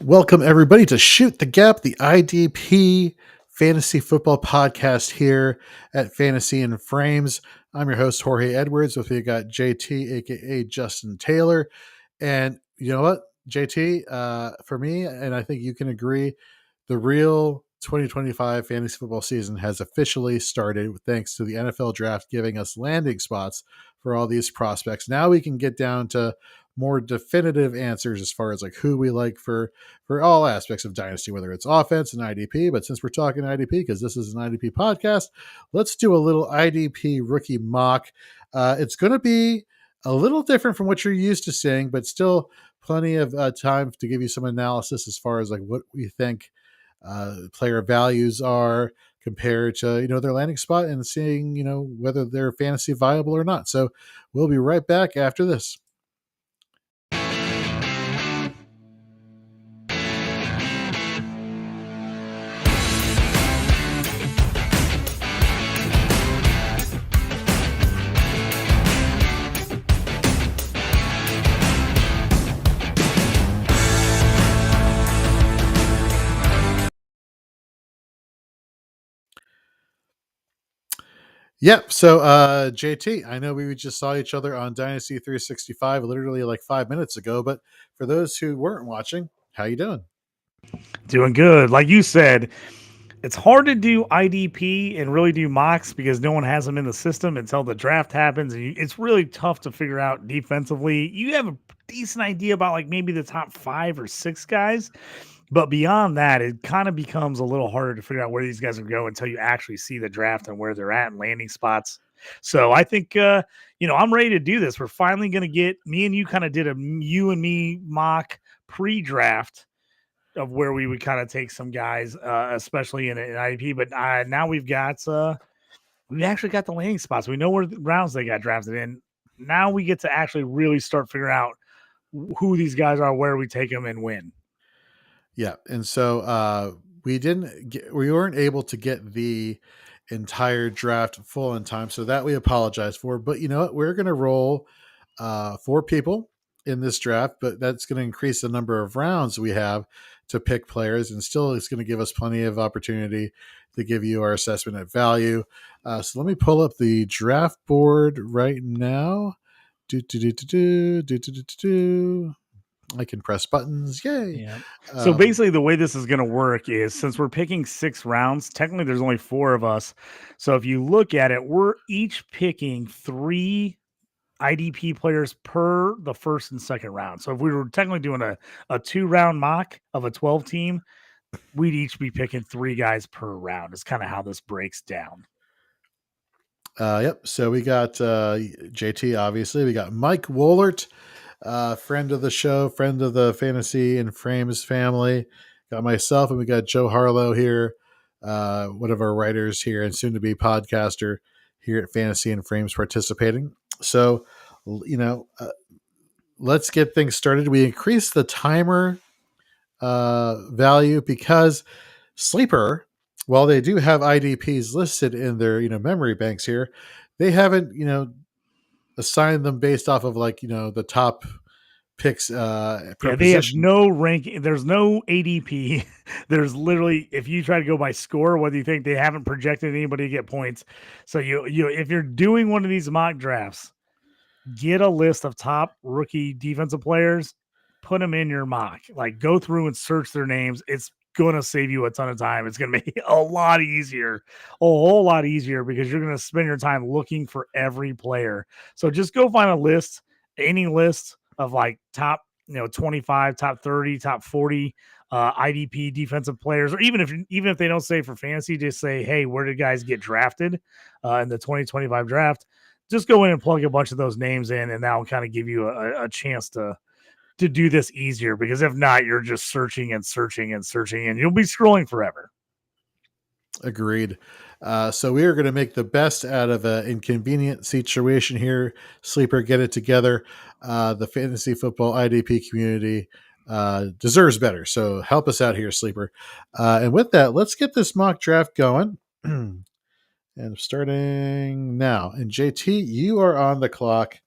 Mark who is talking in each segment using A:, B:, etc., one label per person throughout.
A: Welcome, everybody, to Shoot the Gap, the IDP Fantasy Football podcast here at Fantasy and Frames. I'm your host, Jorge Edwards. With me, I got JT, aka Justin Taylor. And you know what, JT, for me, and I think you can agree, the real 2025 fantasy football season has officially started thanks to the NFL draft giving us landing spots for all these prospects. Now we can get down to more definitive answers as far as like who we like for all aspects of Dynasty, whether it's offense and IDP. But since we're talking IDP, because this is an IDP podcast, let's do a little IDP rookie mock. It's going to be a little different from what you're used to seeing, but still plenty of time to give you some analysis as far as like what we think player values are compared to their landing spot and seeing whether they're fantasy viable or not. So we'll be right back after this. Yep. So, JT, I know we just saw each other on Dynasty 365 literally like 5 minutes ago, but for those who weren't watching, how you doing?
B: Doing good. Like you said, it's hard to do IDP and really do mocks because no one has them in the system until the draft happens. And it's really tough to figure out defensively. You have a decent idea about like maybe the top 5 or 6 guys. But beyond that, it kind of becomes a little harder to figure out where these guys are going until you actually see the draft and where they're at and landing spots. So I think, I'm ready to do this. We're finally going to get me and you kind of did a you and me mock pre-draft of where we would kind of take some guys, especially in IDP. But now we actually got the landing spots. We know where the rounds they got drafted in. Now we get to actually really start figuring out who these guys are, where we take them, and when.
A: Yeah. And so we weren't able to get the entire draft full in time. So that we apologize for. But you know what? We're going to roll 4 people in this draft, but that's going to increase the number of rounds we have to pick players, and still it's going to give us plenty of opportunity to give you our assessment at value. So let me pull up the draft board right now. I can press buttons. Yay.
B: Yeah. So basically the way this is going to work is, since we're picking 6 rounds, technically there's only 4 of us. So if you look at it, we're each picking 3 IDP players per the first and second round. So if we were technically doing a 2-round mock of a 12 team, we'd each be picking 3 guys per round. Is kind of how this breaks down.
A: Yep. So we got JT, obviously. We got Mike Wohlert, friend of the show, friend of the Fantasy and Frames family. Got myself, and we got Joe Harlow here, one of our writers here and soon to be podcaster here at Fantasy and Frames, participating. So, let's get things started. We increased the timer value because Sleeper, while they do have IDPs listed in their memory banks here, they haven't assigned them based off of like the top picks.
B: They have no ranking. There's no ADP. There's literally, if you try to go by score, whether you think they haven't projected anybody to get points. So you if you're doing one of these mock drafts, get a list of top rookie defensive players, put them in your mock. Like, go through and search their names. It's going to save you a ton of time. It's going to make it a lot easier, a whole lot easier, because you're going to spend your time looking for every player. So just go find a list, any list of like top 25, top 30, top 40 IDP defensive players, or even if they don't say for fantasy, just say, hey, where did guys get drafted in the 2025 draft? Just go in and plug a bunch of those names in, and that'll kind of give you a chance to do this easier, because if not, you're just searching and searching and searching, and you'll be scrolling forever.
A: Agreed. So we are going to make the best out of an inconvenient situation here. Sleeper, get it together. The fantasy football IDP community deserves better. So help us out here, Sleeper. And with that, let's get this mock draft going. And starting now. And JT, you are on the clock.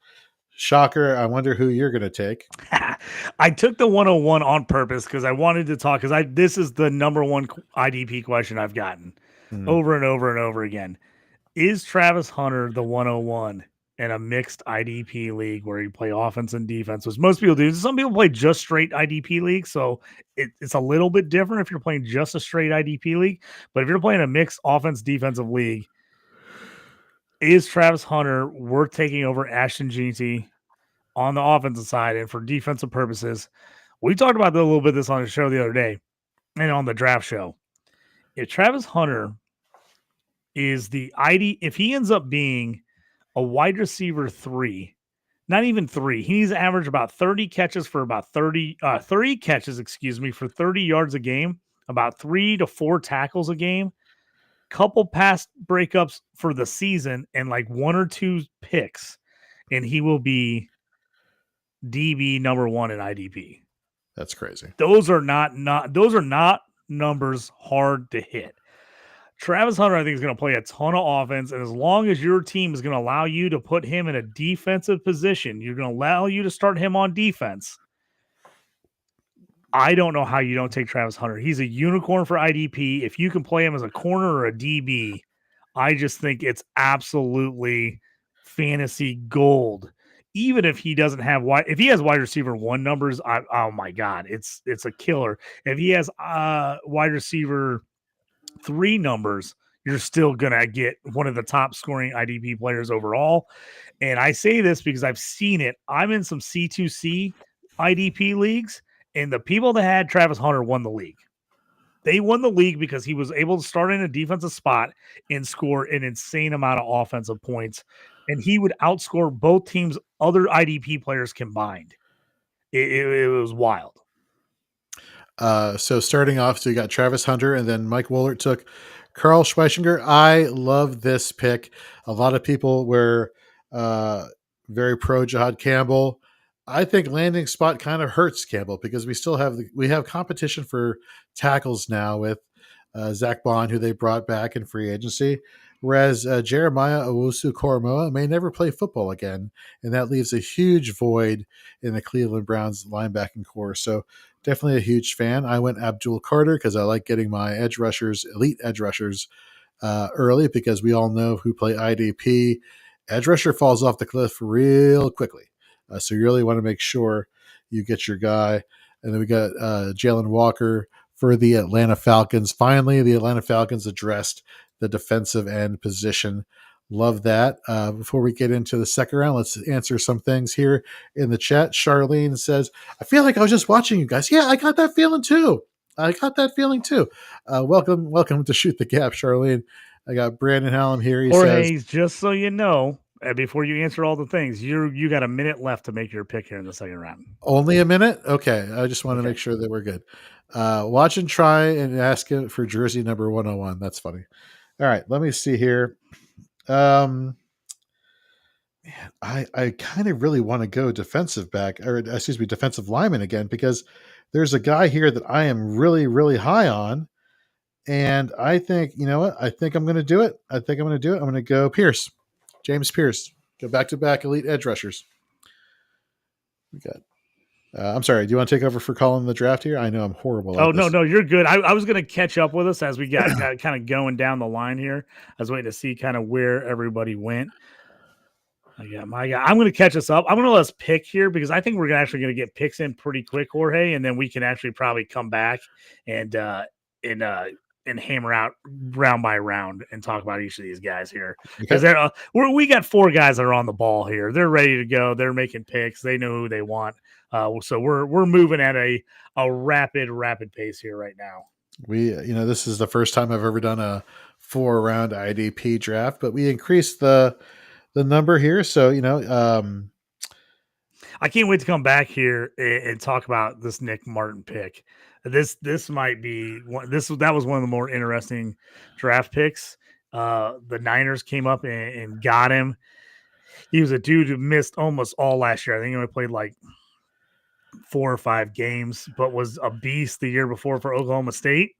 A: Shocker. I wonder who you're going to take.
B: I took the 101 on purpose because I wanted to talk because this is the number one IDP question I've gotten over and over and over again. Is Travis Hunter the 101 in a mixed IDP league where you play offense and defense, which most people do? Some people play just straight IDP league, so it's a little bit different if you're playing just a straight IDP league. But if you're playing a mixed offense defensive league, is Travis Hunter worth taking over Ashton Jeanty on the offensive side? And for defensive purposes, we talked about a little bit of this on the show the other day and on the draft show. If Travis Hunter is the if he ends up being a wide receiver 3, not even 3, he needs to average about 30 catches for about 30 catches, for 30 yards a game, about 3 to 4 tackles a game, couple pass breakups for the season, and like 1 or 2 picks, and he will be DB number 1 in IDP.
A: That's crazy.
B: Those are not numbers hard to hit. Travis Hunter, I think, is going to play a ton of offense, and as long as your team is going to allow you to put him in a defensive position, you're going to allow you to start him on defense. I don't know how you don't take Travis Hunter. He's a unicorn for IDP. If you can play him as a corner or a DB, I just think it's absolutely fantasy gold. Even if he doesn't have if he has wide receiver 1 numbers, oh my God, it's a killer. If he has wide receiver 3 numbers, you're still going to get one of the top scoring IDP players overall. And I say this because I've seen it. I'm in some C2C IDP leagues, and the people that had Travis Hunter won the league. They won the league because he was able to start in a defensive spot and score an insane amount of offensive points. And he would outscore both teams' other IDP players combined. It was wild.
A: So starting off, so you got Travis Hunter, and then Mike Woolert took Carl Schweichinger. I love this pick. A lot of people were very pro Jahad Campbell. I think landing spot kind of hurts Campbell because we have competition for tackles now with Zach Bond, who they brought back in free agency, whereas Jeremiah Owusu-Koramoah may never play football again, and that leaves a huge void in the Cleveland Browns linebacking core. So definitely a huge fan. I went Abdul Carter because I like getting my elite edge rushers early, because we all know who play IDP. Edge rusher falls off the cliff real quickly. So you really want to make sure you get your guy. And then we got Jalen Walker for the Atlanta Falcons. Finally, the Atlanta Falcons addressed the defensive end position. Love that. Before we get into the second round, let's answer some things here in the chat. Charlene says, I feel like I was just watching you guys. Yeah, I got that feeling too. Welcome to Shoot the Gap, Charlene. I got Brandon Hallam here. He says,
B: just so you know, before you answer all the things, you got a minute left to make your pick here in the second round.
A: Only a minute? Okay. I just want to make sure that we're good. Watch and try and ask it for jersey number 101. That's funny. All right. Let me see here. Man, I kind of really want to go defensive lineman again, because there's a guy here that I am really, really high on. And I think, you know what? I think I'm going to do it. I'm going to go Pierce. James Pierce. Go back-to-back elite edge rushers. We got. I'm sorry. Do you want to take over for calling the draft here? I know I'm horrible.
B: No, you're good. I was going to catch up with us as we got kind of going down the line here. I was waiting to see kind of where everybody went. I got my guy. I'm going to catch us up. I'm going to let us pick here because I think we're actually going to get picks in pretty quick, Jorge, and then we can actually probably come back and hammer out round by round and talk about each of these guys here, because we got 4 guys that are on the ball here. They're ready to go. They're making picks. They know who they want. So we're moving at a rapid pace here right now.
A: This is the first time I've ever done a 4-round IDP draft, but we increased the number here. So,
B: I can't wait to come back here and talk about this Nick Martin pick. This might be that was one of the more interesting draft picks. The Niners came up and got him. He was a dude who missed almost all last year. I think he only played like 4 or 5 games, but was a beast the year before for Oklahoma State.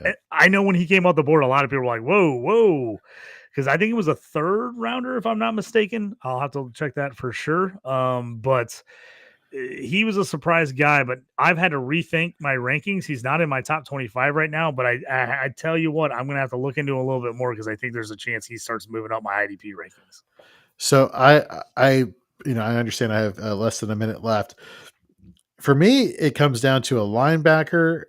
B: Yeah. I know when he came off the board, a lot of people were like, whoa, because I think it was a third rounder, if I'm not mistaken. I'll have to check that for sure. But he was a surprise guy, but I've had to rethink my rankings. He's not in my top 25 right now, but I tell you what, I'm going to have to look into a little bit more because I think there's a chance he starts moving up my IDP rankings.
A: So I understand I have less than a minute left. For me, it comes down to a linebacker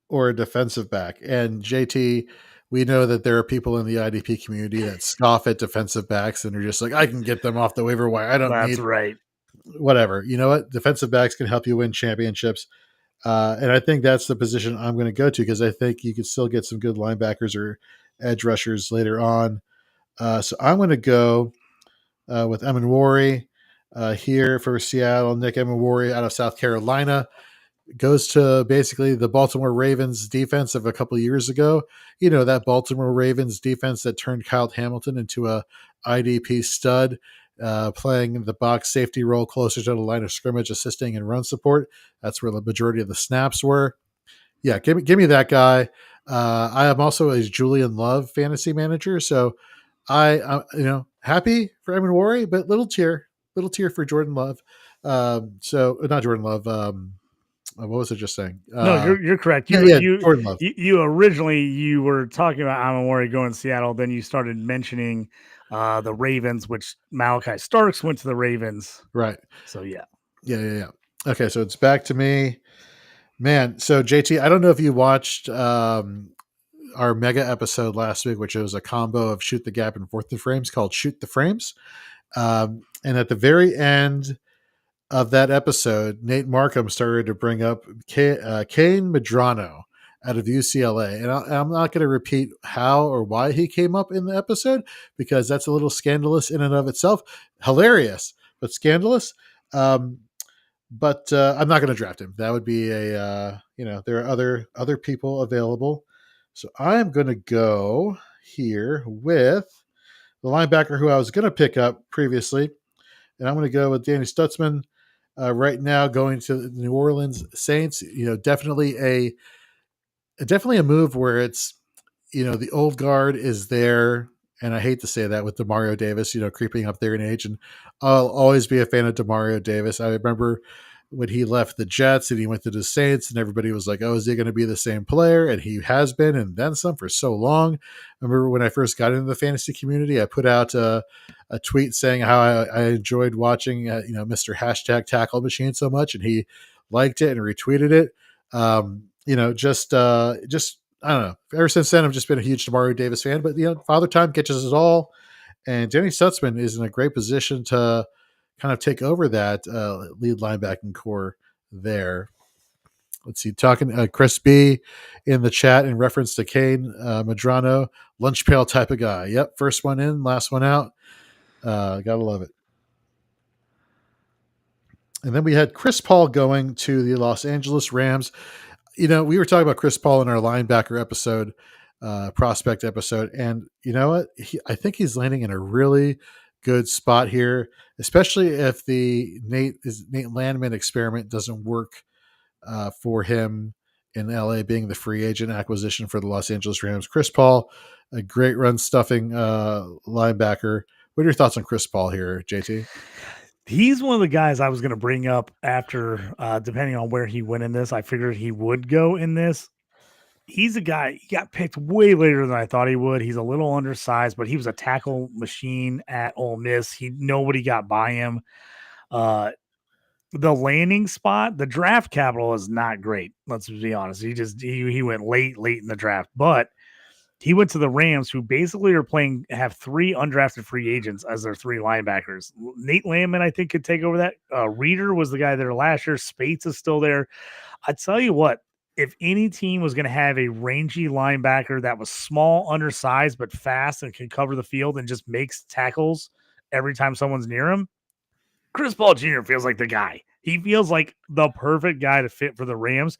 A: or a defensive back. And JT, we know that there are people in the IDP community that scoff at defensive backs and are just like, I can get them off the waiver wire. I don't
B: That's
A: need
B: right.
A: whatever. You know what? Defensive backs can help you win championships. And I think that's the position I'm going to go to because I think you can still get some good linebackers or edge rushers later on. So I'm going to go with Emanwari here for Seattle. Nick Emanwari out of South Carolina goes to basically the Baltimore Ravens defense of a couple of years ago. You know, that Baltimore Ravens defense that turned Kyle Hamilton into a IDP stud, playing the box safety role closer to the line of scrimmage, assisting and run support. That's where the majority of the snaps were. Yeah, give me that guy. I am also a Julian Love fantasy manager, so I happy for Emanwari, but little tear for Jordan Love. So not Jordan Love. What was I just saying?
B: No, you're correct.
A: Jordan Love.
B: You originally you were talking about Emanwari going to Seattle, then you started mentioning the Ravens, which Malachi Starks went to the Ravens.
A: Right.
B: So yeah.
A: Okay, so it's back to me. Man, so JT, I don't know if you watched our mega episode last week, which was a combo of Shoot the Gap and Fourth the Frames called Shoot the Frames. And at the very end of that episode, Nate Markham started to bring up Kane Medrano out of UCLA. And I'm not going to repeat how or why he came up in the episode because that's a little scandalous in and of itself. Hilarious, but scandalous. But I'm not going to draft him. That would be there are other people available. So I'm going to go here with the linebacker who I was going to pick up previously. And I'm going to go with Danny Stutzman right now going to the New Orleans Saints. You know, definitely a move where it's, the old guard is there. And I hate to say that with DeMario Davis, creeping up there in age. And I'll always be a fan of DeMario Davis. I remember when he left the Jets and he went to the Saints and everybody was like, oh, is he going to be the same player? And he has been and then some for so long. I remember when I first got into the fantasy community, I put out a tweet saying how I enjoyed watching, Mr. Hashtag Tackle Machine so much. And he liked it and retweeted it. Just I don't know. Ever since then, I've just been a huge DeMario Davis fan. But Father Time catches us all, and Danny Stutzman is in a great position to kind of take over that lead linebacking core there. Let's see. Talking Chris B in the chat in reference to Kane Medrano, lunch pail type of guy. Yep, first one in, last one out. Gotta love it. And then we had Chris Paul going to the Los Angeles Rams. We were talking about Chris Paul in our linebacker episode, prospect episode, and you know what? I think he's landing in a really good spot here, especially if the Nate Landman experiment doesn't work for him in LA, being the free agent acquisition for the Los Angeles Rams. Chris Paul, a great run stuffing linebacker. What are your thoughts on Chris Paul here, JT?
B: He's one of the guys I was going to bring up after, depending on where he went in this. I figured he would go in this. He's a guy, he got picked way later than I thought he would. He's a little undersized, but he was a tackle machine at Ole Miss. Nobody got by him. The landing spot, the draft capital is not great. Let's be honest. He went late in the draft, but he went to the Rams, who basically have three undrafted free agents as their three linebackers. Nate Landman, I think, could take over that. Reeder was the guy there last year. Spates is still there. I tell you what, if any team was going to have a rangy linebacker that was small, undersized, but fast and can cover the field and just makes tackles every time someone's near him, Chris Paul Jr. feels like the guy. He feels like the perfect guy to fit for the Rams.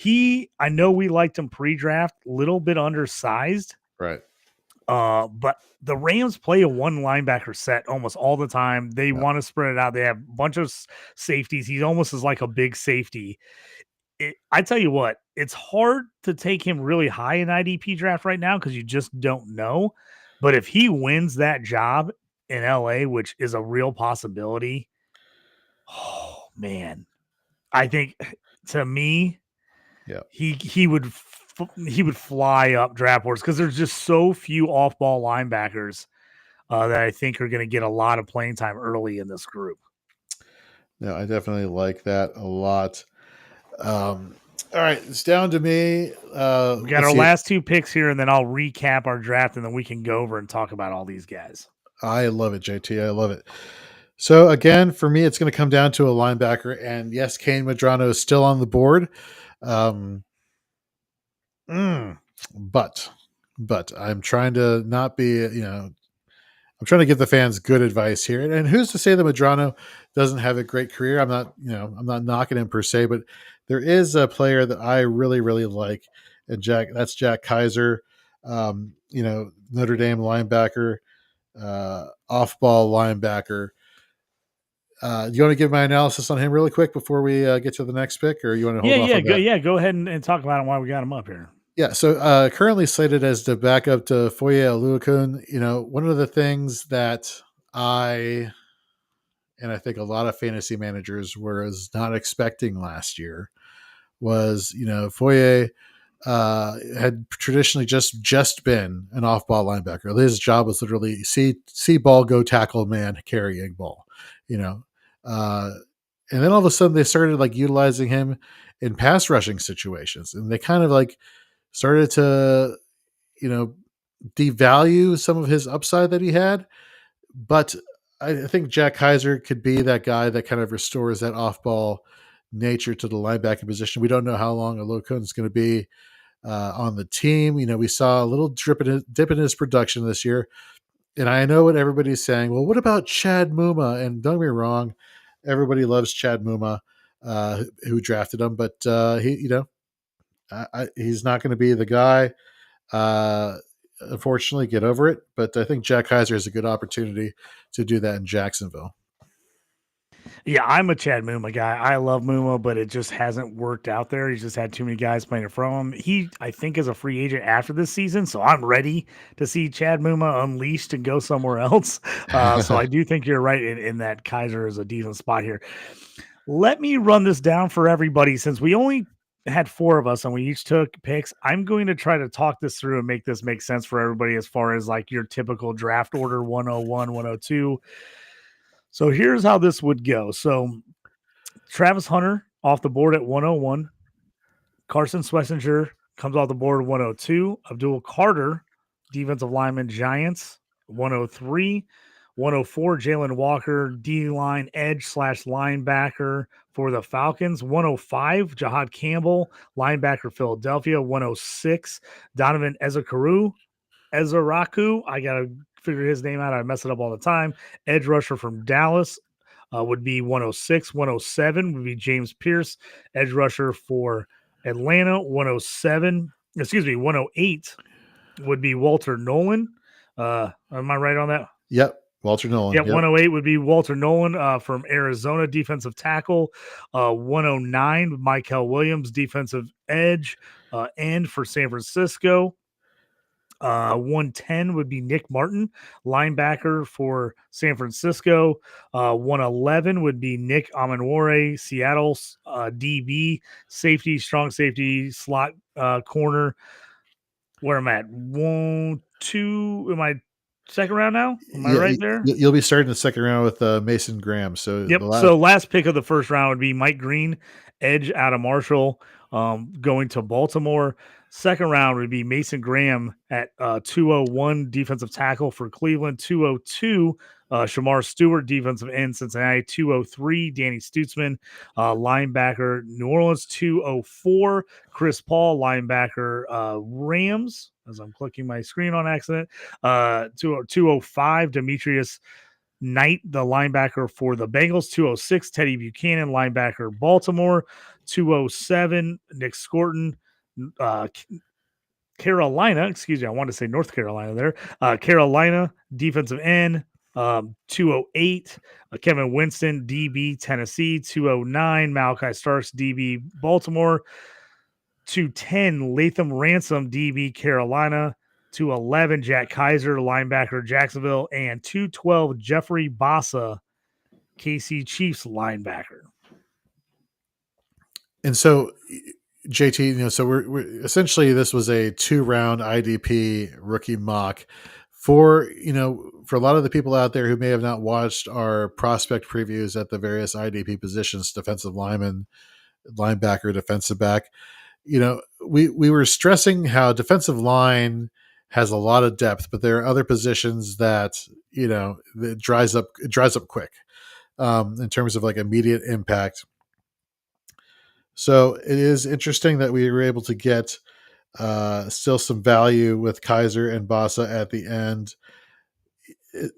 B: I know we liked him pre-draft, little bit undersized.
A: Right.
B: But the Rams play a one linebacker set almost all the time. They want to spread it out. They have a bunch of safeties. He almost is like a big safety. I tell you what, it's hard to take him really high in IDP draft right now because you just don't know. But if he wins that job in LA, which is a real possibility, oh man, I think to me, he would fly up draft boards because there's just so few off ball linebackers that I think are going to get a lot of playing time early in this group.
A: No, I definitely like that a lot. All right, it's down to me.
B: We got our last two picks here, and then I'll recap our draft, and then we can go over and talk about all these guys.
A: I love it, JT. I love it. So again, for me, it's going to come down to a linebacker, and yes, Kane Medrano is still on the board. But I'm trying to not be, I'm trying to give the fans good advice here. And who's to say that Medrano doesn't have a great career? I'm not knocking him per se, but there is a player that I really, really like, and that's Jack Kaiser. Notre Dame linebacker, off-ball linebacker. Do you want to give my analysis on him really quick before we get to the next pick, or you want to hold off on that?
B: Go ahead and talk about him while we got him up here.
A: Yeah, so currently slated as the backup to Foye Oluokun. One of the things that I think a lot of fantasy managers was not expecting last year was, Foye had traditionally just been an off-ball linebacker. His job was literally see ball, go tackle man, carrying ball, and then all of a sudden they started like utilizing him in pass rushing situations, and they kind of like started to, devalue some of his upside that he had. But I think Jack Kaiser could be that guy that kind of restores that off-ball nature to the linebacking position. We don't know how long Oluokun is going to be on the team. We saw a little dip in his production this year. And I know what everybody's saying. Well, what about Chad Muma? And don't get me wrong, everybody loves Chad Muma, who drafted him, but he's not going to be the guy. Unfortunately, get over it. But I think Jack Kaiser is a good opportunity to do that in Jacksonville.
B: Yeah, I'm a Chad Muma guy. I love Muma, but it just hasn't worked out there. He's just had too many guys playing it from him. He, I think, is a free agent after this season, so I'm ready to see Chad Muma unleashed and go somewhere else. So I do think you're right in that Kaiser is a decent spot here. Let me run this down for everybody since we only had four of us and we each took picks. I'm going to try to talk this through and make this make sense for everybody as far as like your typical draft order 101, 102. So here's how this would go. So Travis Hunter off the board at 101. Carson Schlesinger comes off the board 102. Abdul Carter, defensive lineman, Giants, 103. 104, Jalen Walker, D-line edge / linebacker for the Falcons. 105, Jahad Campbell, linebacker, Philadelphia. 106, Donovan Ezekuru. I got to figure his name out. I mess it up all the time. Edge rusher from Dallas would be 106. 107 would be James Pierce, edge rusher for Atlanta. 108 would be Walter Nolan. Am I right on that?
A: Yep. Walter Nolan.
B: Yep. 108 would be Walter Nolan from Arizona, defensive tackle. 109, Michael Williams, defensive edge, end for San Francisco. 110 would be Nick Martin, linebacker for San Francisco. 111 would be Nick Amanwore, Seattle DB, safety, strong safety, slot corner. Where am I at? 1, 2. Am I second round now? Am I right there?
A: You'll be starting the second round with Mason Graham. So
B: yep. So last pick of the first round would be Mike Green, edge out of Marshall, going to Baltimore. Second round would be Mason Graham at 201, defensive tackle for Cleveland. 202, Shamar Stewart, defensive end, Cincinnati. 203, Danny Stutzman, linebacker, New Orleans. 204, Chris Paul, linebacker, Rams, as I'm clicking my screen on accident. 205, Demetrius Knight, the linebacker for the Bengals. 206, Teddy Buchanan, linebacker, Baltimore. 207, Nick Scorton, Carolina. Excuse me, I wanted to say North Carolina there. Carolina, defensive end. 208, Kevin Winston, DB, Tennessee. 209, Malachi Starks, DB, Baltimore. 210, Latham Ransom, DB, Carolina. 211, Jack Kaiser, linebacker, Jacksonville, and 212, Jeffrey Bassa, KC Chiefs linebacker.
A: And so, JT, so we're essentially, this was a 2-round IDP rookie mock for a lot of the people out there who may have not watched our prospect previews at the various IDP positions, defensive lineman, linebacker, defensive back. We were stressing how defensive line has a lot of depth, but there are other positions that that dries up quick in terms of like immediate impact. So it is interesting that we were able to get still some value with Kaiser and Bassa at the end.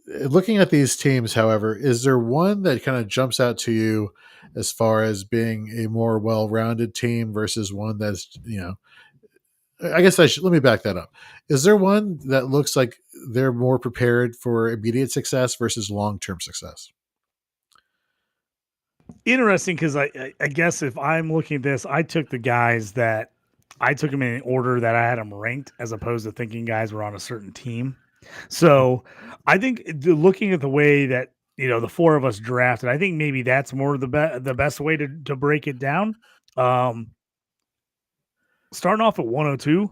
A: Looking at these teams, however, is there one that kind of jumps out to you as far as being a more well-rounded team versus one that's, I guess let me back that up. Is there one that looks like they're more prepared for immediate success versus long-term success?
B: Interesting, because I guess if I'm looking at this, I took the guys that I took them in order that I had them ranked, as opposed to thinking guys were on a certain team. So I think looking at the way that the four of us drafted, I think maybe that's more the best way to break it down. Starting off at 102,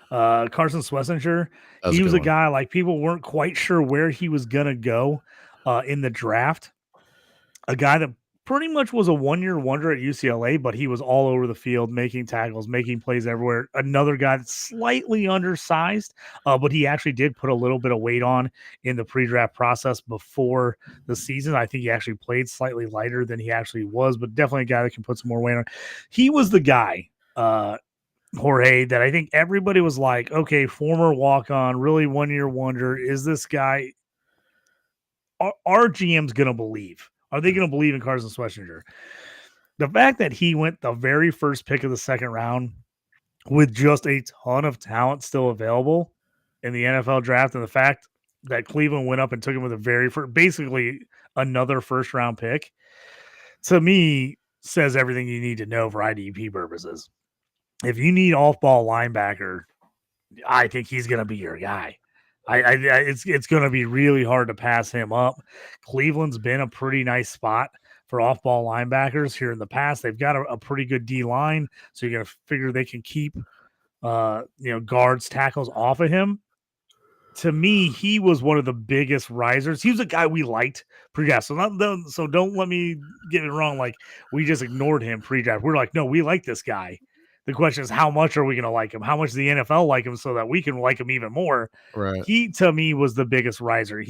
B: Carson Schlesinger. He was a guy like people weren't quite sure where he was gonna go in the draft. A guy that pretty much was a one-year wonder at UCLA, but he was all over the field, making tackles, making plays everywhere. Another guy that's slightly undersized, but he actually did put a little bit of weight on in the pre-draft process before the season. I think he actually played slightly lighter than he actually was, but definitely a guy that can put some more weight on. He was the guy, Jorge, that I think everybody was like, okay, former walk-on, really one-year wonder. Is this guy our GM's going to believe? Are they going to believe in Carson Schlesinger? The fact that he went the very first pick of the second round with just a ton of talent still available in the NFL draft, and the fact that Cleveland went up and took him with a very first, basically another first round pick, to me says everything you need to know for IDP purposes. If you need off-ball linebacker, I think he's going to be your guy. It's going to be really hard to pass him up. Cleveland's been a pretty nice spot for off-ball linebackers here in the past. They've got a pretty good D line, so you're going to figure they can keep guards, tackles off of him. To me, he was one of the biggest risers. He was a guy we liked pre-draft. So don't let me get it wrong. Like, we just ignored him pre-draft. We're like, no, we like this guy. The question is, how much are we going to like him? How much does the NFL like him so that we can like him even more?
A: Right.
B: He, to me, was the biggest riser. It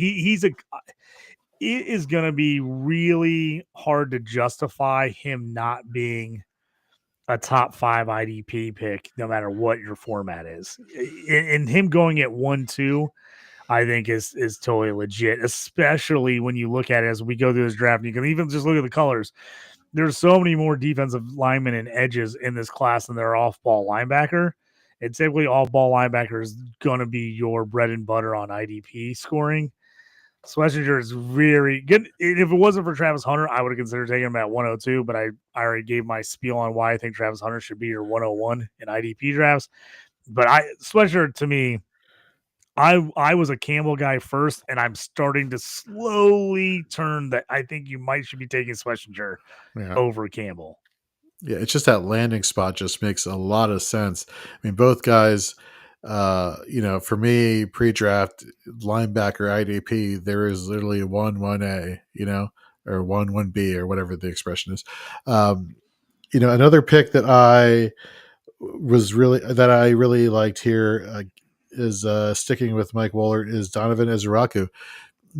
B: is going to be really hard to justify him not being a top 5 IDP pick, no matter what your format is. And him going at 1-2, I think is totally legit, especially when you look at it as we go through this draft. And you can even just look at the colors. There's so many more defensive linemen and edges in this class than there are off-ball linebacker. And typically off-ball linebacker is going to be your bread and butter on IDP scoring. Schlesinger is very good. If it wasn't for Travis Hunter, I would have considered taking him at 102, but I already gave my spiel on why I think Travis Hunter should be your 101 in IDP drafts. But Schlesinger, to me, I was a Campbell guy first, and I'm starting to slowly turn that I think you should be taking Schlesinger over Campbell.
A: Yeah, it's just that landing spot just makes a lot of sense. I mean, both guys, for me, pre-draft linebacker IDP, there is literally 1-1A, or 1-1B, or whatever the expression is. Another pick that I really liked here is sticking with Mike Wohlert is Donovan Ezeraku.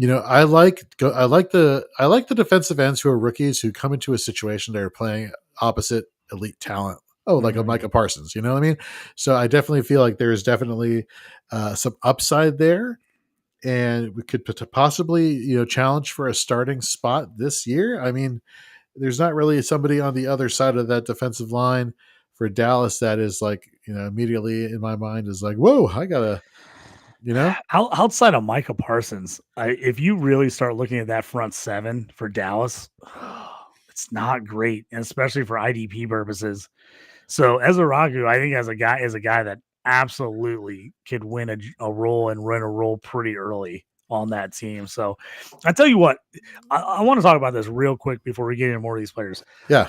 A: I like the defensive ends who are rookies who come into a situation they're playing opposite elite talent. Like a Micah Parsons, you know what I mean? So I definitely feel like there's definitely some upside there, and we could possibly challenge for a starting spot this year. I mean, there's not really somebody on the other side of that defensive line for Dallas that is like, immediately in my mind is like, whoa, I gotta,
B: outside of Micah Parsons, if you really start looking at that front seven for Dallas, it's not great, and especially for IDP purposes. So Ezeraku, I think, is a guy that absolutely could win a role and run a role pretty early on that team. So I tell you what, I want to talk about this real quick before we get into more of these players.
A: Yeah.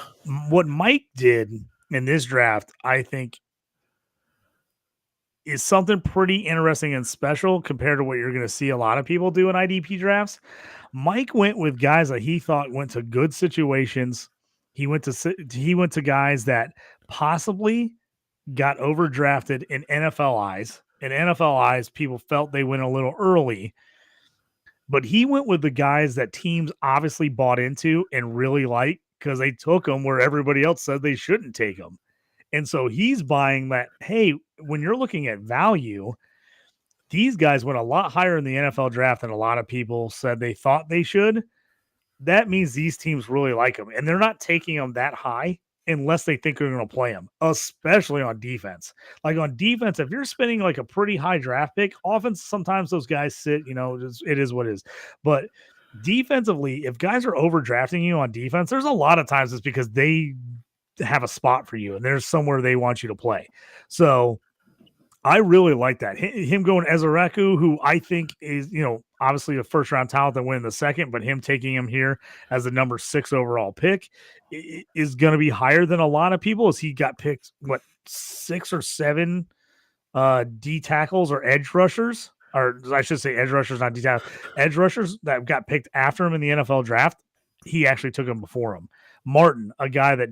B: What Mike did in this draft, I think, is something pretty interesting and special compared to what you're going to see a lot of people do in IDP drafts. Mike went with guys that he thought went to good situations. He went to guys that possibly got overdrafted in NFL eyes. In NFL eyes, people felt they went a little early, but he went with the guys that teams obviously bought into and really liked because they took them where everybody else said they shouldn't take them. And so he's buying that, hey, when you're looking at value, these guys went a lot higher in the NFL draft than a lot of people said they thought they should. That means these teams really like them, and they're not taking them that high unless they think they're going to play them, especially on defense. Like on defense, if you're spending like a pretty high draft pick, often sometimes those guys sit, it is what it is. But defensively, if guys are overdrafting you on defense, there's a lot of times it's because they have a spot for you and there's somewhere they want you to play. So I really like that. Him going Ezeraku, who I think is, obviously a first round talent that went in the second, but him taking him here as the number 6 overall pick is going to be higher than a lot of people, as he got picked, 6 or 7 D tackles or edge rushers, or I should say edge rushers, not D tackles, edge rushers that got picked after him in the NFL draft. He actually took him before him. Martin, a guy that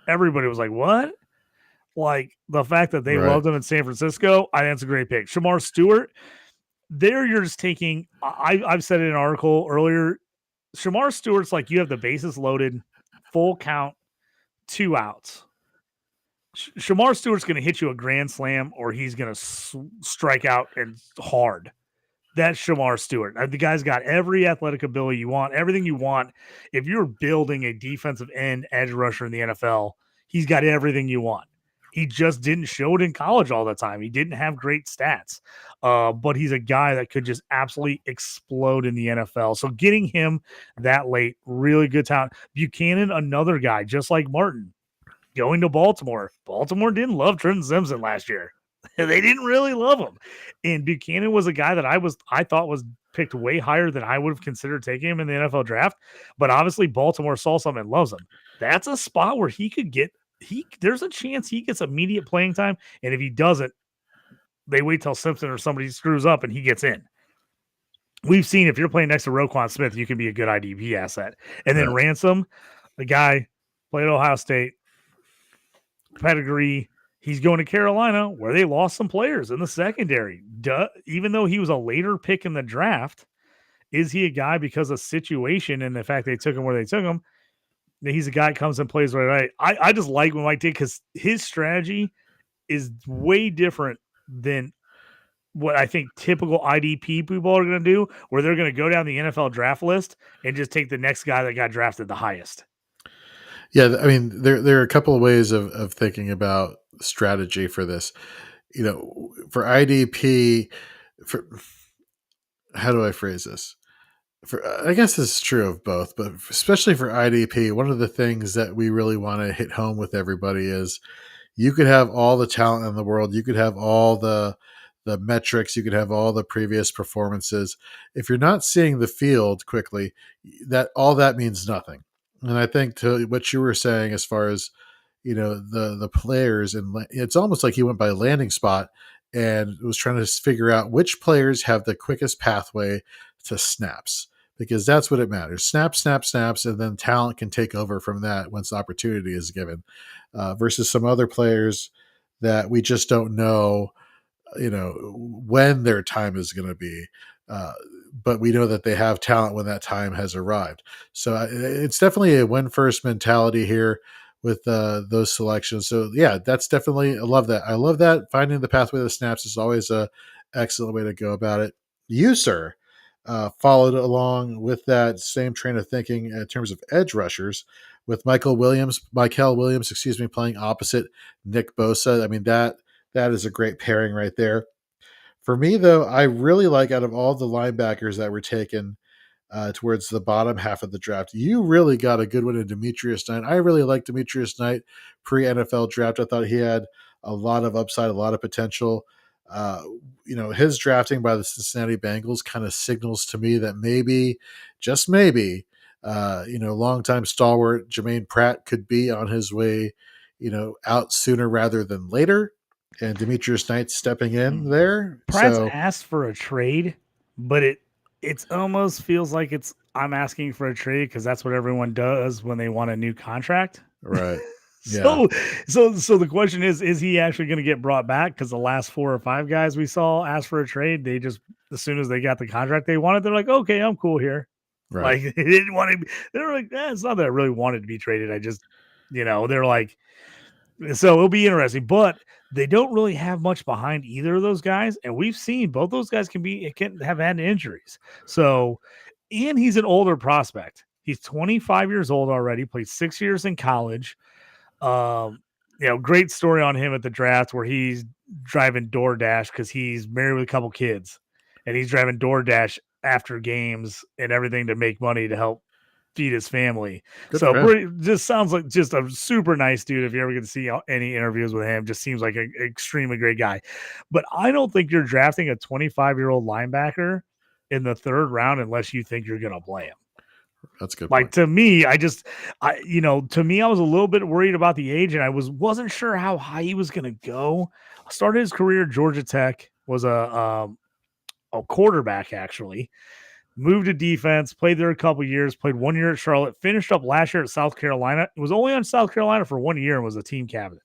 B: everybody was like, what? Like the fact that they loved him in San Francisco, I think it's a great pick. Shamar Stewart, there you're just taking, I've said it in an article earlier, Shamar Stewart's like you have the bases loaded, full count, 2 outs. Shamar Stewart's going to hit you a grand slam or he's going to strike out and hard. That's Shamar Stewart. The guy's got every athletic ability you want, everything you want. If you're building a defensive end edge rusher in the NFL, he's got everything you want. He just didn't show it in college all the time. He didn't have great stats, but he's a guy that could just absolutely explode in the NFL. So getting him that late, really good talent. Buchanan, another guy, just like Martin, going to Baltimore. Baltimore didn't love Trenton Simpson last year. They didn't really love him. And Buchanan was a guy that I thought was picked way higher than I would have considered taking him in the NFL draft. But obviously Baltimore saw something and loves him. That's a spot where he could get there's a chance he gets immediate playing time, and if he doesn't, they wait till Simpson or somebody screws up and he gets in. We've seen if you're playing next to Roquan Smith, you can be a good IDP asset. And then Ransom, the guy played at Ohio State, pedigree. He's going to Carolina, where they lost some players in the secondary. Even though he was a later pick in the draft, is he a guy because of situation and the fact they took him where they took him? He's a guy that comes and plays right. I just like what Mike did because his strategy is way different than what I think typical IDP people are going to do, where they're going to go down the NFL draft list and just take the next guy that got drafted the highest.
A: Yeah, I mean, there are a couple of ways of thinking about strategy for this. For IDP, how do I phrase this? I guess this is true of both, but especially for IDP, one of the things that we really want to hit home with everybody is you could have all the talent in the world. You could have all the metrics. You could have all the previous performances. If you're not seeing the field quickly, that means nothing. And I think to what you were saying, as far as, the players, and it's almost like he went by landing spot and was trying to figure out which players have the quickest pathway to snaps, because that's what it matters. Snaps, and then talent can take over from that once the opportunity is given, versus some other players that we just don't know, when their time is going to be. But we know that they have talent when that time has arrived. So it's definitely a win first mentality here with those selections. So yeah, that's definitely, I love that. I love that. Finding the pathway to the snaps is always a excellent way to go about it. You, sir, followed along with that same train of thinking in terms of edge rushers, with Michael Williams, playing opposite Nick Bosa. I mean, that is a great pairing right there. For me, though, I really like, out of all the linebackers that were taken towards the bottom half of the draft, you really got a good one in Demetrius Knight. I really liked Demetrius Knight pre-NFL draft. I thought he had a lot of upside, a lot of potential. His drafting by the Cincinnati Bengals kind of signals to me that maybe, just maybe, longtime stalwart Jermaine Pratt could be on his way, out sooner rather than later, and Demetrius Knight stepping in there.
B: Pratt's
A: So
B: asked for a trade, but it's almost feels like I'm asking for a trade because that's what everyone does when they want a new contract.
A: right, yeah,
B: So the question is he actually going to get brought back? Because the last 4 or 5 guys we saw ask for a trade, they just, as soon as they got the contract they wanted, they're like, okay, I'm cool here.
A: right,
B: Like they didn't want to. They're like, it's not that I really wanted to be traded. I just, they're like, so it'll be interesting, but they don't really have much behind either of those guys, and we've seen both those guys can have had injuries. So, and he's an older prospect. He's 25 years old already. Played 6 years in college. Great story on him at the draft where he's driving DoorDash because he's married with a couple kids, and he's driving DoorDash after games and everything to make money to help feed his family.
A: good
B: So
A: for him.
B: just sounds like just a super nice dude. If you ever get to see any interviews with him, just seems like an extremely great guy. But I don't think you're drafting a 25-year-old linebacker in the 3rd round unless you think you're going to play him.
A: That's a good
B: Like
A: point.
B: to me, I was a little bit worried about the age, and I wasn't sure how high he was going to go. Started his career at Georgia Tech, was a quarterback actually. Moved to defense, played there a couple years, played 1 year at Charlotte, finished up last year at South Carolina. It was only on South Carolina for 1 year and was a team captain.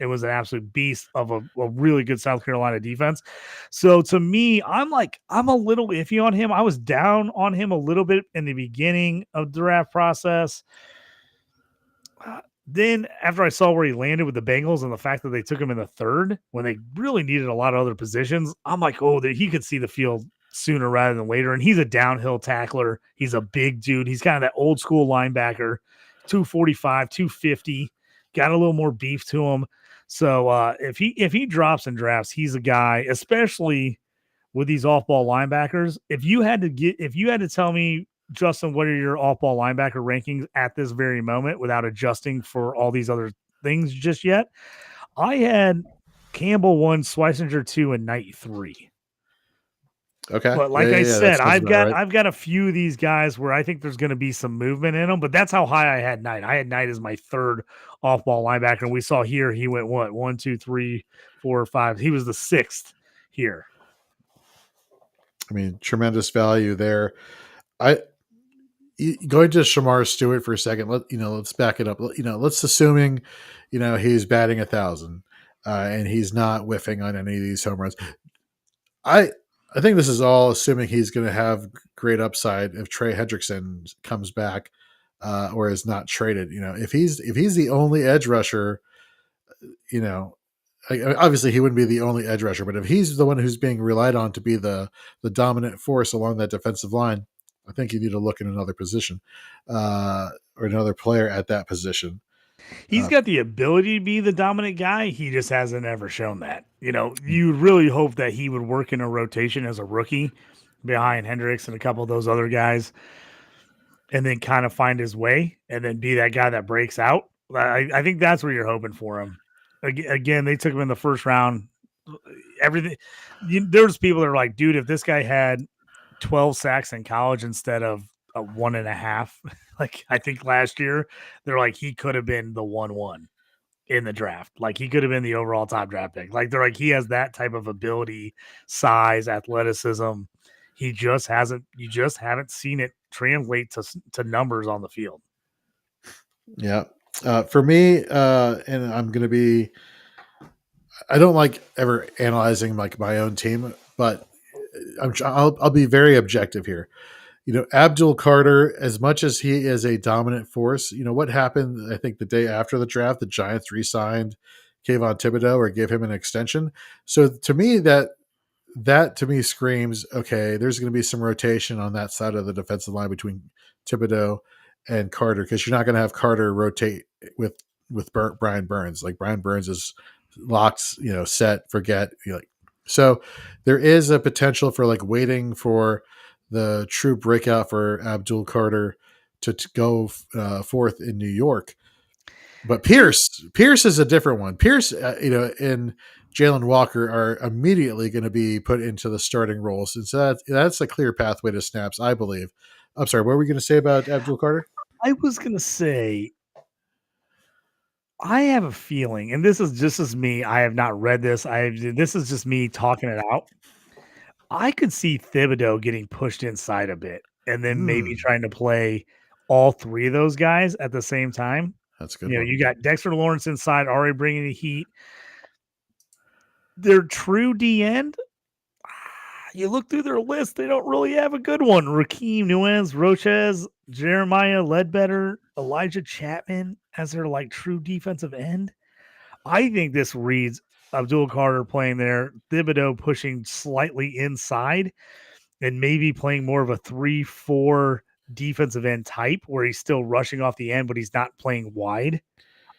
B: It was an absolute beast of a really good South Carolina defense. So to me, I'm a little iffy on him. I was down on him a little bit in the beginning of the draft process. Then after I saw where he landed with the Bengals and the fact that they took him in the 3rd when they really needed a lot of other positions, I'm like, oh, he could see the field sooner rather than later. And he's a downhill tackler. He's a big dude. He's kind of that old school linebacker, 245, 250, got a little more beef to him. So if he drops in drafts, he's a guy, especially with these off-ball linebackers. If you had to tell me, Justin, what are your off-ball linebacker rankings at this very moment without adjusting for all these other things just yet, I had Campbell 1, Schweisinger 2, and Knight 3.
A: Okay.
B: But like I
A: That
B: said,
A: sounds about right.
B: I've got a few of these guys where I think there's going to be some movement in them, but that's how high I had Knight. I had Knight as my 3rd off-ball linebacker, and we saw here he went what 1, 2, 3, 4, 5. He was the 6th here.
A: I mean, tremendous value there. Going to Shamar Stewart for a second. Let's back it up. Let's assuming, he's batting 1,000, and he's not whiffing on any of these home runs. I think this is all assuming he's going to have great upside if Trey Hendrickson comes back or is not traded. If he's the only edge rusher, obviously he wouldn't be the only edge rusher, but if he's the one who's being relied on to be the dominant force along that defensive line, I think you need to look in another position or another player at that position.
B: He's got the ability to be the dominant guy. He just hasn't ever shown that. You really hope that he would work in a rotation as a rookie behind Hendricks and a couple of those other guys and then kind of find his way and then be that guy that breaks out. I think that's where you're hoping for him. Again, they took him in the 1st round. Everything. There's people that are like, dude, if this guy had 12 sacks in college instead of a 1.5, like I think last year, they're like, he could have been the 1-1 in the draft. Like he could have been the overall top draft pick. Like they're like, he has that type of ability, size, athleticism. You just haven't seen it translate to numbers on the field.
A: Yeah. For me, and I'm going to be, I don't like ever analyzing like my own team, but I'll be very objective here. Abdul Carter, as much as he is a dominant force, what happened, I think the day after the draft, the Giants re-signed Kayvon Thibodeau or gave him an extension. So to me, that to me screams, okay, there's going to be some rotation on that side of the defensive line between Thibodeau and Carter, because you're not going to have Carter rotate with Brian Burns. Like Brian Burns is locked, set, forget. So there is a potential for like waiting for the true breakout for Abdul Carter to go forth in New York. But Pierce is a different one. Pierce, and Jalen Walker are immediately going to be put into the starting roles, and so that's a clear pathway to snaps, I believe. I'm sorry, what were we going to say about Abdul Carter?
B: I was going to say, I have a feeling, and this is just as me. I have not read this. This is just me talking it out. I could see Thibodeau getting pushed inside a bit, and then maybe trying to play all three of those guys at the same time.
A: That's a good one.
B: You got Dexter Lawrence inside, already bringing the heat. Their true D end, you look through their list, they don't really have a good one. Raheem Nuez, Roches, Jeremiah Ledbetter, Elijah Chapman as their like true defensive end. I think this reads Abdul Carter playing there, Thibodeau pushing slightly inside, and maybe playing more of a 3-4 defensive end type where he's still rushing off the end, but he's not playing wide.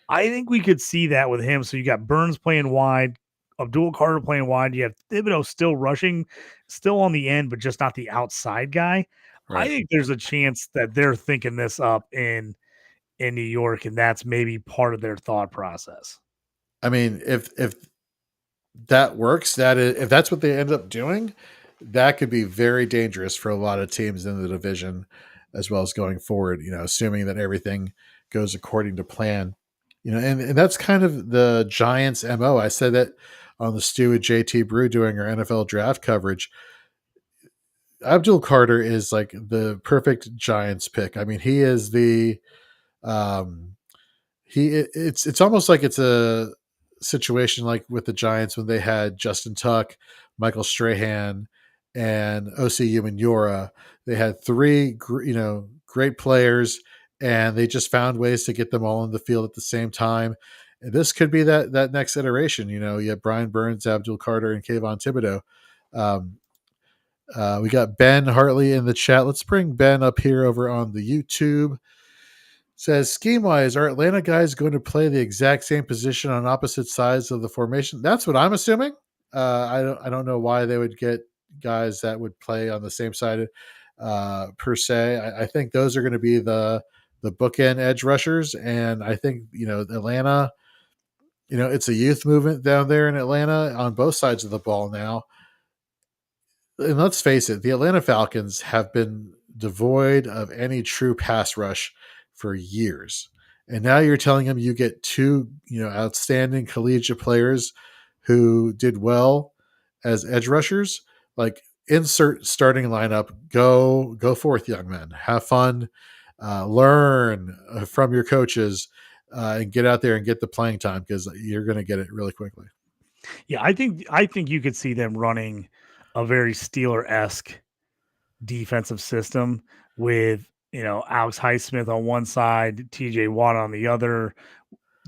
B: I think we could see that with him. So you got Burns playing wide, Abdul Carter playing wide. You have Thibodeau still rushing, still on the end, but just not the outside guy.
A: Right.
B: I think there's a chance that they're thinking this up in New York, and that's maybe part of their thought process.
A: I mean, if that works, if that's what they end up doing, that could be very dangerous for a lot of teams in the division, as well as going forward. Assuming that everything goes according to plan. And that's kind of the Giants' MO. I said that on the Stew with JT Brew doing our NFL draft coverage. Abdul Carter is like the perfect Giants pick. I mean, he is the it's almost like it's a situation like with the Giants when they had Justin Tuck, Michael Strahan, and OC Umenyiora. They had three great players, and they just found ways to get them all in the field at the same time. And this could be that next iteration. You have Brian Burns, Abdul Carter, and Kayvon Thibodeau. We got Ben Hartley in the chat. Let's bring Ben up here over on the YouTube. Says, scheme-wise, are Atlanta guys going to play the exact same position on opposite sides of the formation? That's what I'm assuming. I don't know why they would get guys that would play on the same side per se. I think those are going to be the bookend edge rushers, and I think Atlanta. It's a youth movement down there in Atlanta on both sides of the ball now. And let's face it, the Atlanta Falcons have been devoid of any true pass rush for years. And now you're telling them you get two, outstanding collegiate players who did well as edge rushers. Like, insert starting lineup, go forth, young men. Have fun, learn from your coaches, and get out there and get the playing time because you're going to get it really quickly.
B: Yeah, I think you could see them running a very Steeler-esque defensive system with Alex Highsmith on one side, TJ Watt on the other,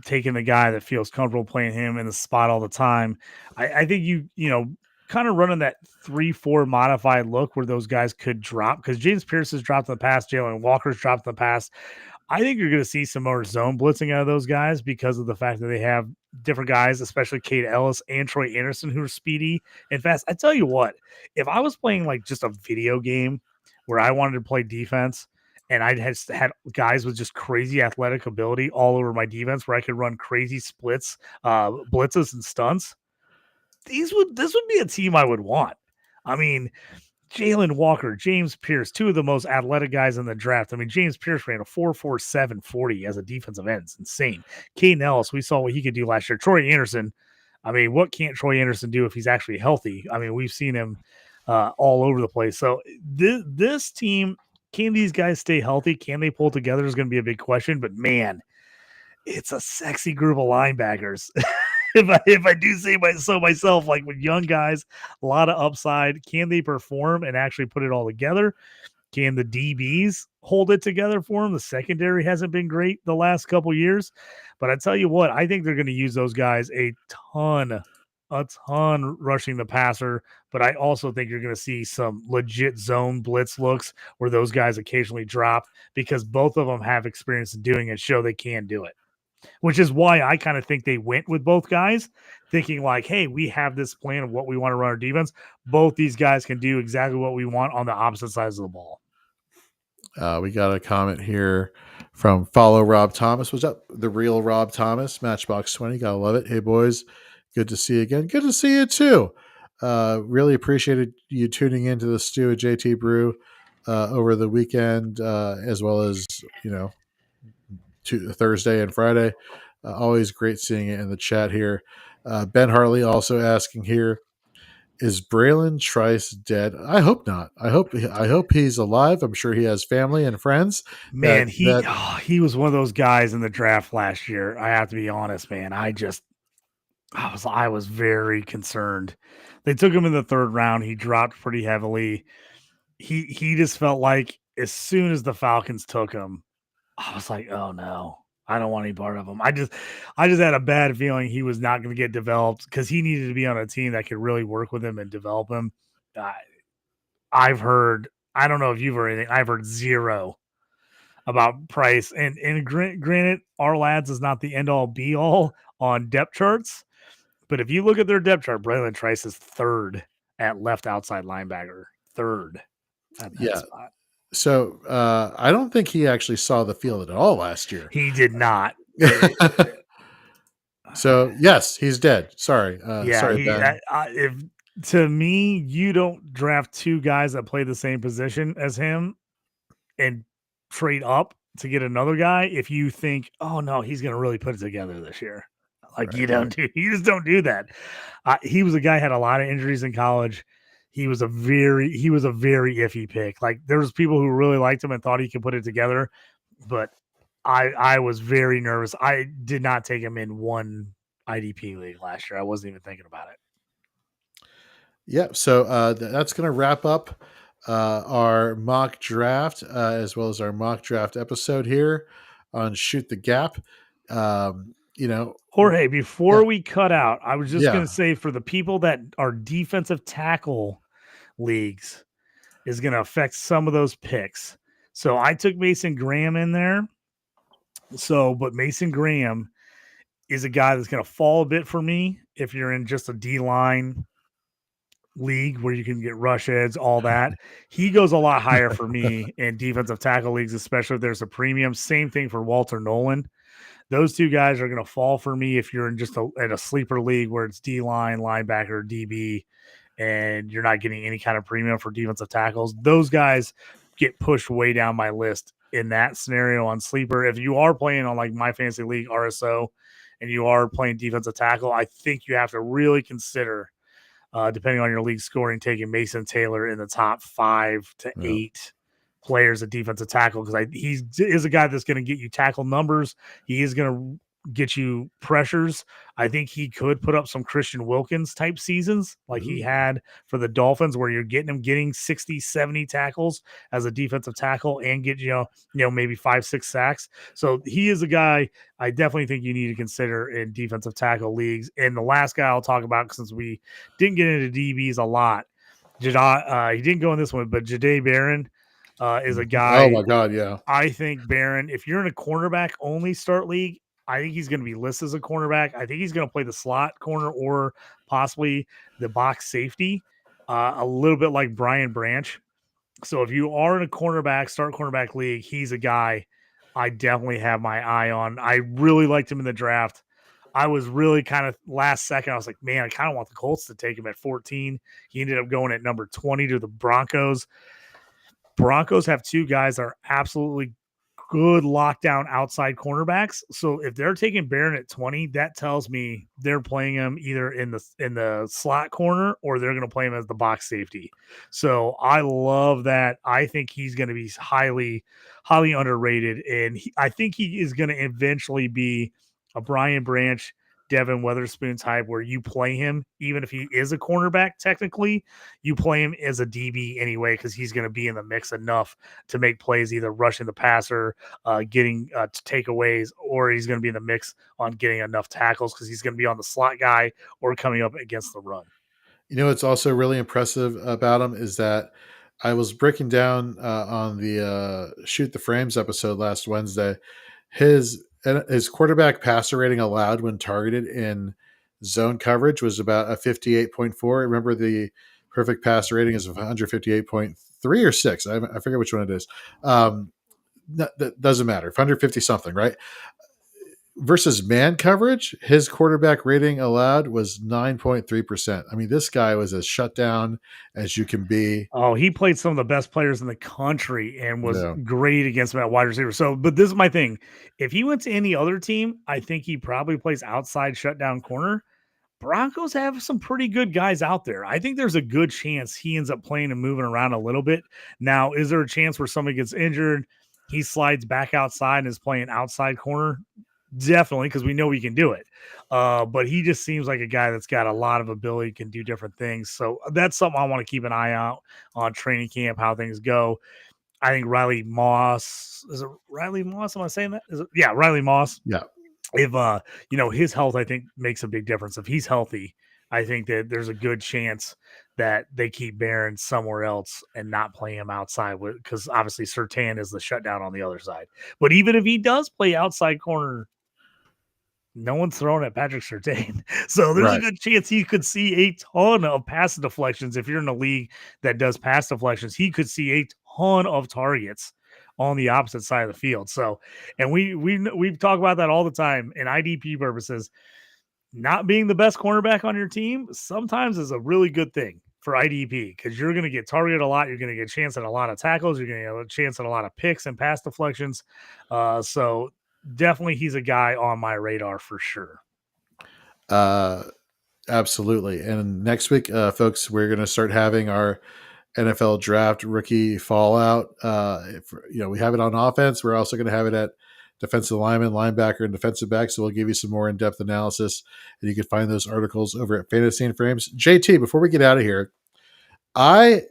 B: taking the guy that feels comfortable playing him in the spot all the time. I think kind of running that 3-4 modified look where those guys could drop, because James Pierce has dropped in the past, Jalen Walker's dropped in the past. I think you're going to see some more zone blitzing out of those guys because of the fact that they have different guys, especially Cade Ellis and Troy Anderson, who are speedy and fast. I tell you what, if I was playing like just a video game where I wanted to play defense and I had guys with just crazy athletic ability all over my defense where I could run crazy splits, blitzes and stunts, this would be a team I would want. I mean, Jalen Walker, James Pierce, two of the most athletic guys in the draft. I mean, James Pierce ran a 4.47 40 as a defensive end. It's insane. Caden Ellis, we saw what he could do last year. Troy Anderson, I mean, what can't Troy Anderson do if he's actually healthy? I mean, we've seen him all over the place. So this team, can these guys stay healthy? Can they pull together is going to be a big question. But, man, it's a sexy group of linebackers. If I do say so myself, like with young guys, a lot of upside. Can they perform and actually put it all together? Can the DBs hold it together for them? The secondary hasn't been great the last couple years, but I tell you what, I think they're going to use those guys a ton rushing the passer. But I also think you're going to see some legit zone blitz looks where those guys occasionally drop because both of them have experience in doing it, show they can do it. Which is why I kind of think they went with both guys, thinking like, hey, we have this plan of what we want to run our defense. Both these guys can do exactly what we want on the opposite sides of the ball.
A: We got a comment here from Follow Rob Thomas. What's up? The real Rob Thomas, Matchbox 20. Gotta love it. Hey, boys. Good to see you again. Good to see you, too. Really appreciated you tuning into the Stew at JT Brew over the weekend, as well as, Thursday and Friday. Always great seeing it in the chat here. Ben Hartley also asking here, is Braylon Trice dead? I hope not. I hope he's alive. I'm sure he has family and friends.
B: Man, he was one of those guys in the draft last year. I have to be honest, man. I was very concerned. They took him in the third round. He dropped pretty heavily. He just felt like as soon as the Falcons took him, I was like, oh no, I don't want any part of him. I just had a bad feeling he was not going to get developed because he needed to be on a team that could really work with him and develop him. I've heard, I don't know if you've heard anything. I've heard zero about Price. And granted, our lads is not the end all be all on depth charts. But if you look at their depth chart, Braylon Trice is third at left outside linebacker. Third at that spot.
A: So I don't think he actually saw the field at all last year.
B: He did not.
A: So yes, he's dead. Sorry. Sorry, Ben.
B: To me, you don't draft two guys that play the same position as him and trade up to get another guy if you think, oh no, he's going to really put it together this year. Like you just don't do that. He was a guy had a lot of injuries in college. He was a very iffy pick. Like there was people who really liked him and thought he could put it together, but I was very nervous. I did not take him in one IDP league last year. I wasn't even thinking about it.
A: Yeah, so that's going to wrap up our mock draft as well as our mock draft episode here on Shoot the Gap.
B: Jorge, before we cut out, I was just going to say for the people that are defensive tackle leagues is going to affect some of those picks. So I took Mason Graham in there. But Mason Graham is a guy that's going to fall a bit for me if you're in just a D-line league where you can get rush heads, all that. He goes a lot higher for me in defensive tackle leagues, especially if there's a premium. Same thing for Walter Nolan. Those two guys are going to fall for me if you're in just at a sleeper league where it's D-line, linebacker, DB, and you're not getting any kind of premium for defensive tackles. Those guys get pushed way down my list in that scenario on sleeper. If you are playing on like My Fantasy League RSO and you are playing defensive tackle, I think you have to really consider, depending on your league scoring, taking Mason Taylor in the top 5 to 8 players at defensive tackle because he is a guy that's going to get you tackle numbers. He is going to get you pressures. I think he could put up some Christian Wilkins type seasons like he had for the Dolphins where you're getting 60, 70 tackles as a defensive tackle and get, maybe 5-6 sacks. So he is a guy I definitely think you need to consider in defensive tackle leagues. And the last guy I'll talk about, since we didn't get into DBs a lot, he didn't go in this one, but Jahdae Barron is a guy.
A: Oh my God. Yeah.
B: I think Barron, if you're in a cornerback only start league, I think he's going to be listed as a cornerback. I think he's going to play the slot corner or possibly the box safety, a little bit like Brian Branch. So if you are in a start cornerback league, he's a guy I definitely have my eye on. I really liked him in the draft. I was really kind of last second. I was like, man, I kind of want the Colts to take him at 14. He ended up going at number 20 to the Broncos. Broncos have two guys that are absolutely good lockdown outside cornerbacks. So if they're taking Barron at 20, that tells me they're playing him either in the slot corner or they're going to play him as the box safety. So I love that. I think he's going to be highly, highly underrated. And I think he is going to eventually be a Brian Branch, Devin Weatherspoon type where you play him, even if he is a cornerback, technically, you play him as a DB anyway, because he's going to be in the mix enough to make plays, either rushing the passer, getting takeaways, or he's going to be in the mix on getting enough tackles because he's going to be on the slot guy or coming up against the run.
A: What's also really impressive about him is that I was breaking down on the Shoot the Frames episode last Wednesday. His quarterback passer rating allowed when targeted in zone coverage was about a 58.4. Remember, the perfect passer rating is 158.3 or 6. I forget which one it is. That doesn't matter. 150 something, right? Versus man coverage, his quarterback rating allowed was 9.3%. I mean, this guy was as shut down as you can be.
B: Oh, he played some of the best players in the country and was
A: Yeah.
B: great against that wide receiver. So, but this is my thing. If he went to any other team, I think he probably plays outside shutdown corner. Broncos have some pretty good guys out there. I think there's a good chance he ends up playing and moving around a little bit. Now, is there a chance where somebody gets injured, he slides back outside and is playing outside corner? Definitely, because we know he can do it. But he just seems like a guy that's got a lot of ability, can do different things. So that's something I want to keep an eye out on training camp, how things go. I think Riley Moss, is it Riley Moss? Am I saying that? Yeah, Riley Moss.
A: Yeah.
B: If his health, I think, makes a big difference. If he's healthy, I think that there's a good chance that they keep Barron somewhere else and not play him outside, because obviously Surtain is the shutdown on the other side. But even if he does play outside corner, no one's throwing at Patrick Surtain. So there's a good chance he could see a ton of pass deflections. If you're in a league that does pass deflections, he could see a ton of targets on the opposite side of the field. So, and we talk about that all the time in IDP purposes. Not being the best cornerback on your team sometimes is a really good thing for IDP, because you're going to get targeted a lot. You're going to get a chance at a lot of tackles. You're going to get a chance at a lot of picks and pass deflections. So definitely he's a guy on my radar for sure.
A: Absolutely. And next week, folks, we're going to start having our NFL draft rookie fallout. We have it on offense. We're also going to have it at defensive lineman, linebacker, and defensive back. So we'll give you some more in-depth analysis, and you can find those articles over at Fantasy and Frames. JT, before we get out of here, I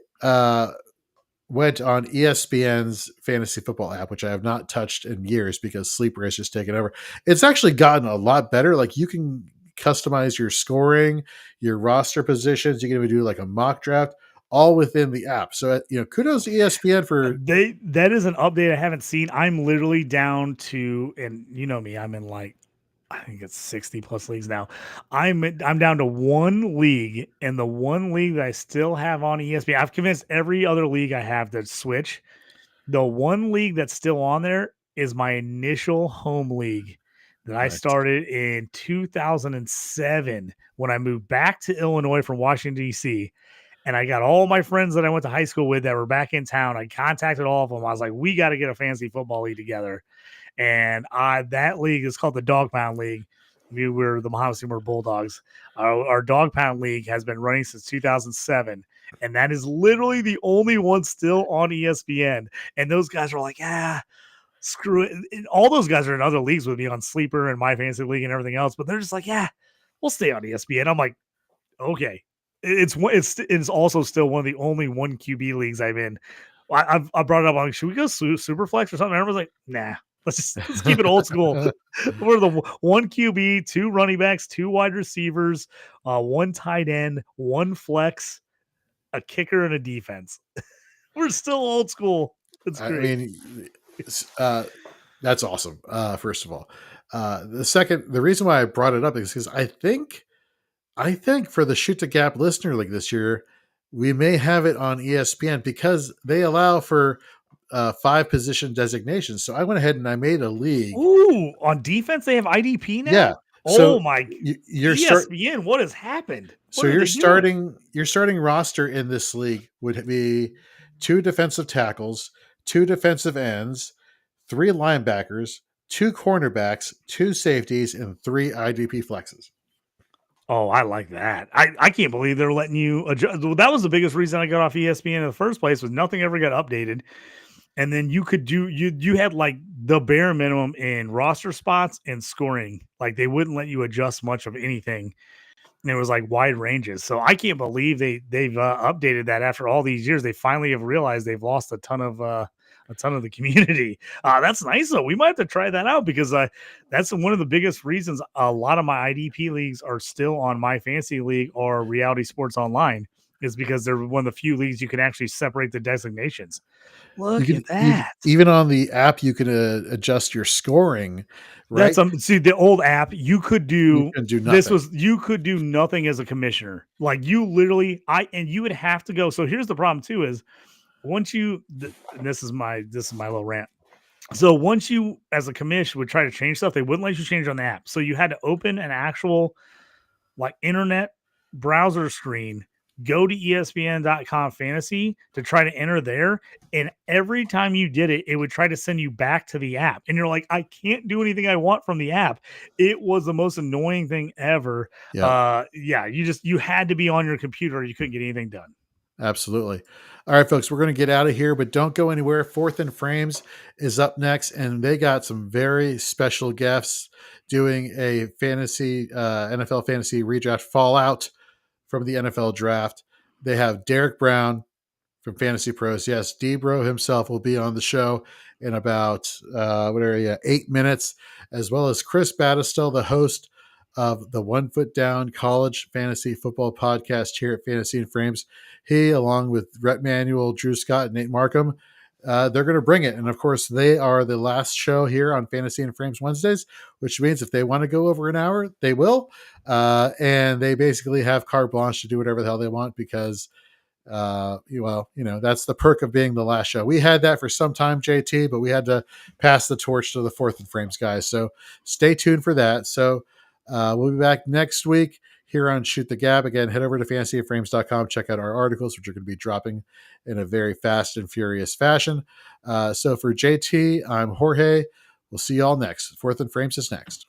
A: went on ESPN's fantasy football app, which I have not touched in years because Sleeper has just taken over. It's actually gotten a lot better. Like, you can customize your scoring, your roster positions. You can even do like a mock draft, all within the app. So, kudos to ESPN for
B: that is an update I haven't seen. I'm literally down to, and you know me, I'm in like, I think it's 60 plus leagues now. I'm down to one league, and the one league that I still have on ESPN, I've convinced every other league I have to switch. The one league that's still on there is my initial home league that I started in 2007 when I moved back to Illinois from Washington, D.C. And I got all my friends that I went to high school with that were back in town. I contacted all of them. I was like, we got to get a fantasy football league together. And that league is called the Dog Pound League. We were the Muhammad Seymour Bulldogs. Our Dog Pound League has been running since 2007. And that is literally the only one still on ESPN. And those guys are like, screw it. And all those guys are in other leagues with me on Sleeper and My Fantasy League and everything else. But they're just like, we'll stay on ESPN. I'm like, okay. It's also still one of the only one QB leagues I'm in. I brought it up. I'm like, should we go Superflex or something? And everyone's like, nah, let's keep it old school. We're the one QB, 2 running backs, 2 wide receivers, 1 tight end, 1 flex, a kicker, and a defense. We're still old school. It's great.
A: I mean, that's awesome. First of all, the reason why I brought it up is because I think for the Shoot the Gap Listener League this year, we may have it on ESPN because they allow for 5 position designations. So I went ahead and I made a league.
B: Ooh, on defense they have IDP now?
A: Yeah.
B: Oh my!
A: You're
B: ESPN, what has happened?
A: So your starting roster in this league would be 2 defensive tackles, 2 defensive ends, 3 linebackers, 2 cornerbacks, 2 safeties, and 3 IDP flexes.
B: Oh, I like that. I can't believe they're letting you adjust. That was the biggest reason I got off ESPN in the first place, was nothing ever got updated. And then you could you had like the bare minimum in roster spots and scoring. Like, they wouldn't let you adjust much of anything. And it was like wide ranges. So I can't believe they've updated that after all these years. They finally have realized they've lost a ton of the community. That's nice though. We might have to try that out, because that's one of the biggest reasons a lot of my IDP leagues are still on My Fantasy League or Reality Sports Online, is because they're one of the few leagues you can actually separate the designations. Look
A: You
B: at
A: can
B: that.
A: even on the app, you can adjust your scoring, right?
B: That's see the old app. You could
A: You
B: do
A: can do
B: this
A: nothing.
B: you could do nothing as a commissioner. Like you literally, and you would have to go. So here's the problem too: is once you, and this is my little rant. So once you, as a commission, would try to change stuff, they wouldn't let you change on the app. So you had to open an actual like internet browser screen, go to ESPN.com fantasy to try to enter there. And every time you did it, it would try to send you back to the app. And you're like, I can't do anything I want from the app. It was the most annoying thing ever.
A: Yeah.
B: Yeah, you had to be on your computer. You couldn't get anything done.
A: Absolutely. All right, folks, we're going to get out of here, but don't go anywhere. Fourth and Frames is up next, and they got some very special guests doing a fantasy NFL fantasy redraft fallout from the NFL draft. They have Derek Brown from Fantasy Pros. Yes, Debro himself will be on the show in about 8 minutes, as well as Chris Battistel, the host of the One Foot Down College Fantasy Football podcast here at Fantasy and Frames. He, along with Rhett Manuel, Drew Scott, and Nate Markham, they're going to bring it. And of course, they are the last show here on Fantasy and Frames Wednesdays, which means if they want to go over an hour, they will. And they basically have carte blanche to do whatever the hell they want because that's the perk of being the last show. We had that for some time, JT, but we had to pass the torch to the Fourth and Frames guys. So stay tuned for that. So we'll be back next week here on Shoot the Gap. Again, head over to fantasyframes.com, check out our articles, which are going to be dropping in a very fast and furious fashion. So for JT, I'm Jorge. We'll see you all next. Fourth and Frames is next.